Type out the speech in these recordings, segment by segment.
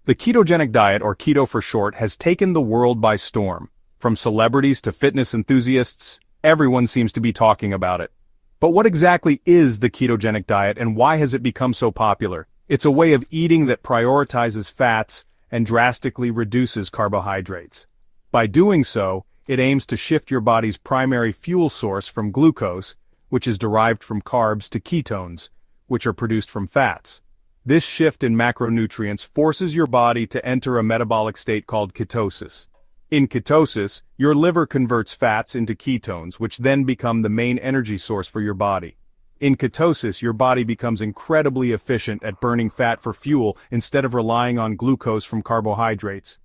The ketogenic diet, or keto for short, has taken the world by storm. From celebrities to fitness enthusiasts, everyone seems to be talking about it. But what exactly is the ketogenic diet and why has it become so popular? It's a way of eating that prioritizes fats and drastically reduces carbohydrates. By doing so, it aims to shift your body's primary fuel source from glucose, which is derived from carbs, to ketones, which are produced from fats. This shift in macronutrients forces your body to enter a metabolic state called ketosis. In ketosis, your liver converts fats into ketones, which then become the main energy source for your body. In ketosis, your body becomes incredibly efficient at burning fat for fuel instead of relying on glucose from carbohydrates.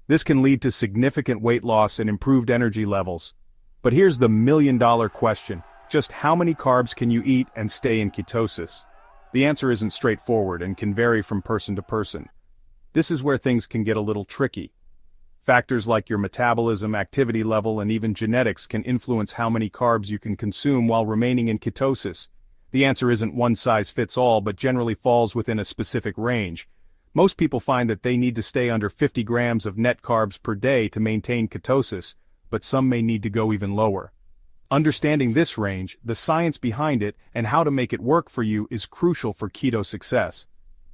This can lead to significant weight loss and improved energy levels. But here's the million-dollar question: just how many carbs can you eat and stay in ketosis? The answer isn't straightforward and can vary from person to person. This is where things can get a little tricky. Factors like your metabolism, activity level, and even genetics can influence how many carbs you can consume while remaining in ketosis. The answer isn't one size fits all, but generally falls within a specific range. Most people find that they need to stay under 50 grams of net carbs per day to maintain ketosis, but some may need to go even lower. Understanding this range, the science behind it, and how to make it work for you is crucial for keto success.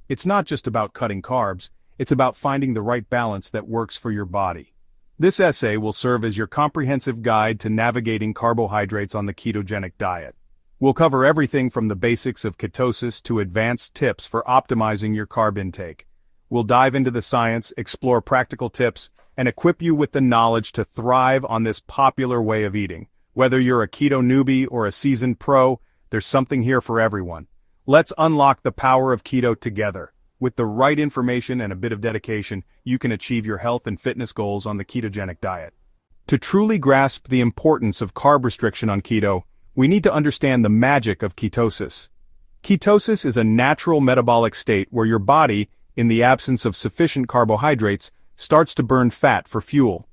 It's not just about cutting carbs, it's about finding the right balance that works for your body. This essay will serve as your comprehensive guide to navigating carbohydrates on the ketogenic diet. We'll cover everything from the basics of ketosis to advanced tips for optimizing your carb intake. We'll dive into the science, explore practical tips, and equip you with the knowledge to thrive on this popular way of eating. Whether you're a keto newbie or a seasoned pro, there's something here for everyone. Let's unlock the power of keto together. With the right information and a bit of dedication, you can achieve your health and fitness goals on the ketogenic diet. To truly grasp the importance of carb restriction on keto, we need to understand the magic of ketosis. Ketosis is a natural metabolic state where your body, in the absence of sufficient carbohydrates, starts to burn fat for fuel.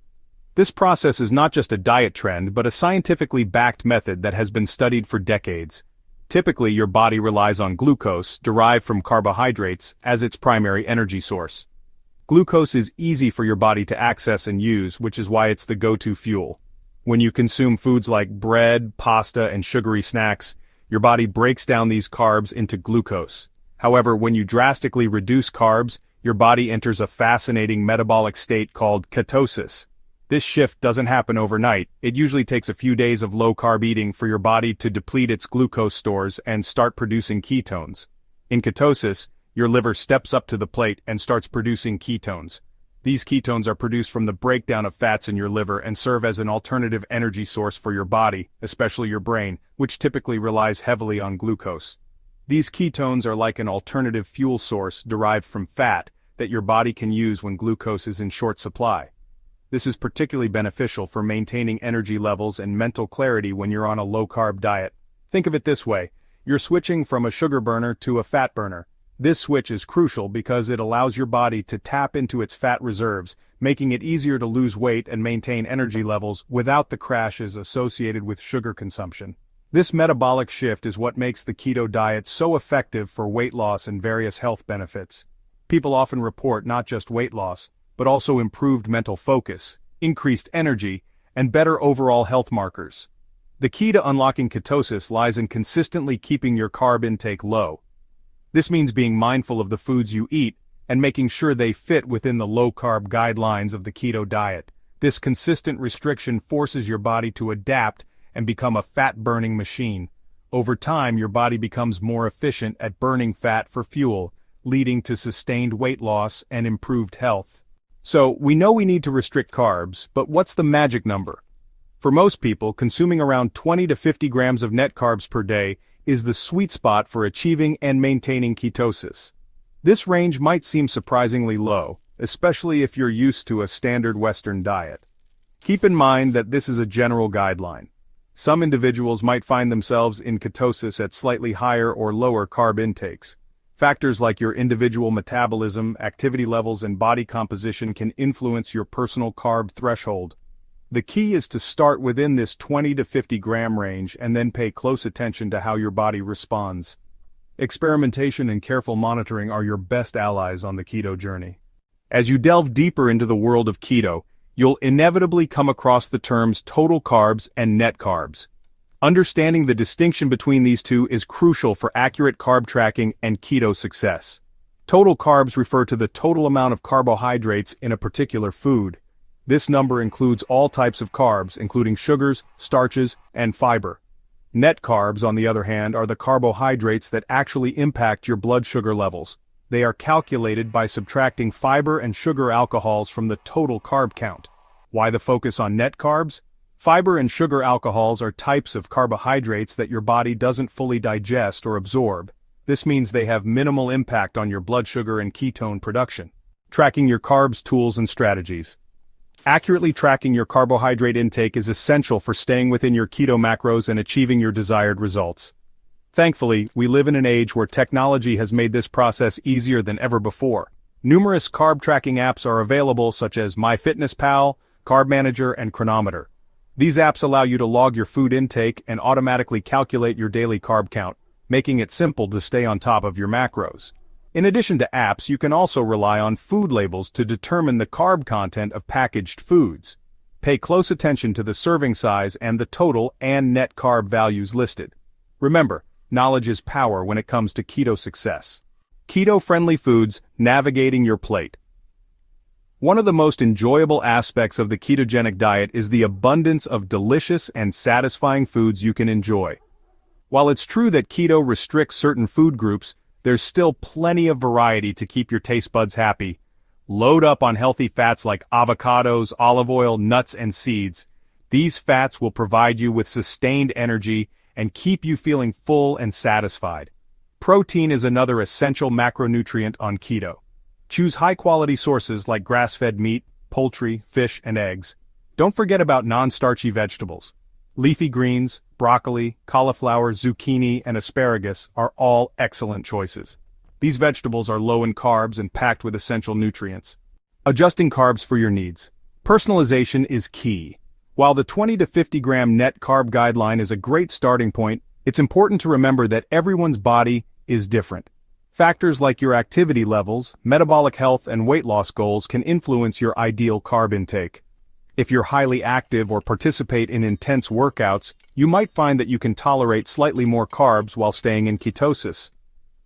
This process is not just a diet trend, but a scientifically backed method that has been studied for decades. Typically, your body relies on glucose, derived from carbohydrates, as its primary energy source. Glucose is easy for your body to access and use, which is why it's the go-to fuel. When you consume foods like bread, pasta, and sugary snacks, your body breaks down these carbs into glucose. However, when you drastically reduce carbs, your body enters a fascinating metabolic state called ketosis. This shift doesn't happen overnight. It usually takes a few days of low-carb eating for your body to deplete its glucose stores and start producing ketones. In ketosis, your liver steps up to the plate and starts producing ketones. These ketones are produced from the breakdown of fats in your liver and serve as an alternative energy source for your body, especially your brain, which typically relies heavily on glucose. These ketones are like an alternative fuel source derived from fat that your body can use when glucose is in short supply. This is particularly beneficial for maintaining energy levels and mental clarity when you're on a low-carb diet. Think of it this way: you're switching from a sugar burner to a fat burner. This switch is crucial because it allows your body to tap into its fat reserves, making it easier to lose weight and maintain energy levels without the crashes associated with sugar consumption. This metabolic shift is what makes the keto diet so effective for weight loss and various health benefits. People often report not just weight loss, but also improved mental focus, increased energy, and better overall health markers. The key to unlocking ketosis lies in consistently keeping your carb intake low. This means being mindful of the foods you eat and making sure they fit within the low-carb guidelines of the keto diet. This consistent restriction forces your body to adapt and become a fat-burning machine. Over time, your body becomes more efficient at burning fat for fuel, leading to sustained weight loss and improved health. So, we know we need to restrict carbs, but what's the magic number? For most people, consuming around 20 to 50 grams of net carbs per day is the sweet spot for achieving and maintaining ketosis. This range might seem surprisingly low, especially if you're used to a standard Western diet. Keep in mind that this is a general guideline. Some individuals might find themselves in ketosis at slightly higher or lower carb intakes. Factors like your individual metabolism, activity levels, and body composition can influence your personal carb threshold. The key is to start within this 20 to 50 gram range and then pay close attention to how your body responds. Experimentation and careful monitoring are your best allies on the keto journey. As you delve deeper into the world of keto, you'll inevitably come across the terms total carbs and net carbs. Understanding the distinction between these two is crucial for accurate carb tracking and keto success. Total carbs refer to the total amount of carbohydrates in a particular food. This number includes all types of carbs, including sugars, starches, and fiber. Net carbs, on the other hand, are the carbohydrates that actually impact your blood sugar levels. They are calculated by subtracting fiber and sugar alcohols from the total carb count. Why the focus on net carbs? Fiber and sugar alcohols are types of carbohydrates that your body doesn't fully digest or absorb. This means they have minimal impact on your blood sugar and ketone production. Tracking your carbs, tools, and strategies. Accurately tracking your carbohydrate intake is essential for staying within your keto macros and achieving your desired results. Thankfully, we live in an age where technology has made this process easier than ever before. Numerous carb tracking apps are available, such as MyFitnessPal, Carb Manager, and Chronometer. These apps allow you to log your food intake and automatically calculate your daily carb count, making it simple to stay on top of your macros. In addition to apps, you can also rely on food labels to determine the carb content of packaged foods. Pay close attention to the serving size and the total and net carb values listed. Remember, knowledge is power when it comes to keto success. Keto-friendly foods, navigating your plate. One of the most enjoyable aspects of the ketogenic diet is the abundance of delicious and satisfying foods you can enjoy. While it's true that keto restricts certain food groups, there's still plenty of variety to keep your taste buds happy. Load up on healthy fats like avocados, olive oil, nuts, and seeds. These fats will provide you with sustained energy and keep you feeling full and satisfied. Protein is another essential macronutrient on keto. Choose high-quality sources like grass-fed meat, poultry, fish, and eggs. Don't forget about non-starchy vegetables. Leafy greens, broccoli, cauliflower, zucchini, and asparagus are all excellent choices. These vegetables are low in carbs and packed with essential nutrients. Adjusting carbs for your needs. Personalization is key. While the 20 to 50 gram net carb guideline is a great starting point, it's important to remember that everyone's body is different. Factors like your activity levels, metabolic health, and weight loss goals can influence your ideal carb intake. If you're highly active or participate in intense workouts, you might find that you can tolerate slightly more carbs while staying in ketosis.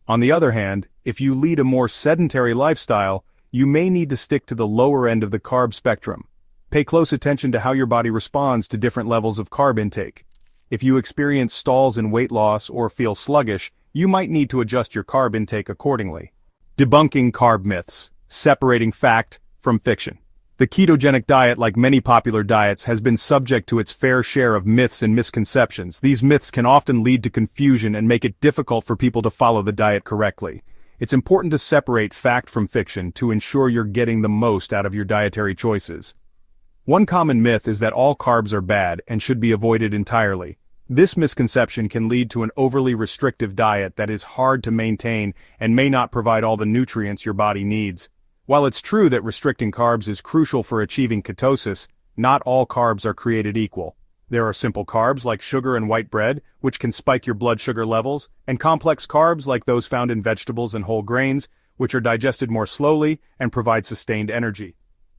On the other hand, if you lead a more sedentary lifestyle, you may need to stick to the lower end of the carb spectrum. Pay close attention to how your body responds to different levels of carb intake. If you experience stalls in weight loss or feel sluggish, you might need to adjust your carb intake accordingly. Debunking carb myths. Separating fact from fiction. The ketogenic diet, like many popular diets, has been subject to its fair share of myths and misconceptions. These myths can often lead to confusion and make it difficult for people to follow the diet correctly. It's important to separate fact from fiction to ensure you're getting the most out of your dietary choices. One common myth is that all carbs are bad and should be avoided entirely. This misconception can lead to an overly restrictive diet that is hard to maintain and may not provide all the nutrients your body needs. While it's true that restricting carbs is crucial for achieving ketosis, not all carbs are created equal. There are simple carbs like sugar and white bread, which can spike your blood sugar levels, and complex carbs like those found in vegetables and whole grains, which are digested more slowly and provide sustained energy.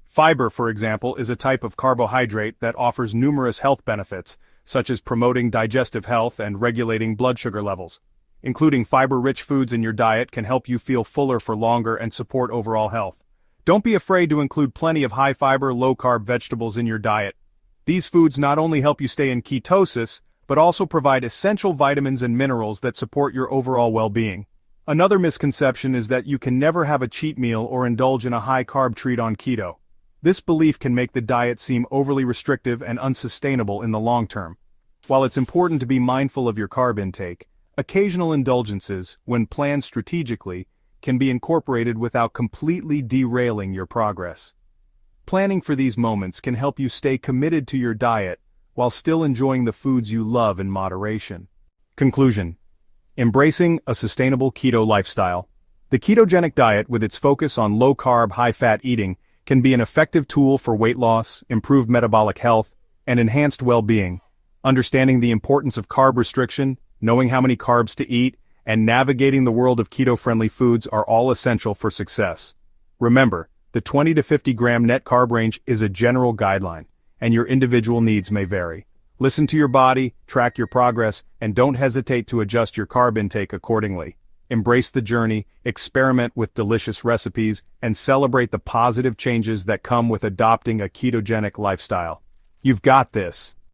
Fiber, for example, is a type of carbohydrate that offers numerous health benefits, such as promoting digestive health and regulating blood sugar levels. Including fiber-rich foods in your diet can help you feel fuller for longer and support overall health. Don't be afraid to include plenty of high-fiber, low-carb vegetables in your diet. These foods not only help you stay in ketosis, but also provide essential vitamins and minerals that support your overall well-being. Another misconception is that you can never have a cheat meal or indulge in a high-carb treat on keto. This belief can make the diet seem overly restrictive and unsustainable in the long term. While it's important to be mindful of your carb intake, occasional indulgences, when planned strategically, can be incorporated without completely derailing your progress. Planning for these moments can help you stay committed to your diet while still enjoying the foods you love in moderation. Conclusion. Embracing a sustainable keto lifestyle. The ketogenic diet, with its focus on low-carb, high-fat eating, can be an effective tool for weight loss, improved metabolic health, and enhanced well-being. Understanding the importance of carb restriction, knowing how many carbs to eat, and navigating the world of keto-friendly foods are all essential for success. Remember, The 20 to 50 gram net carb range is a general guideline, and your individual needs may vary. Listen to your body, track your progress, and don't hesitate to adjust your carb intake accordingly. Embrace the journey, experiment with delicious recipes, and celebrate the positive changes that come with adopting a ketogenic lifestyle. You've got this.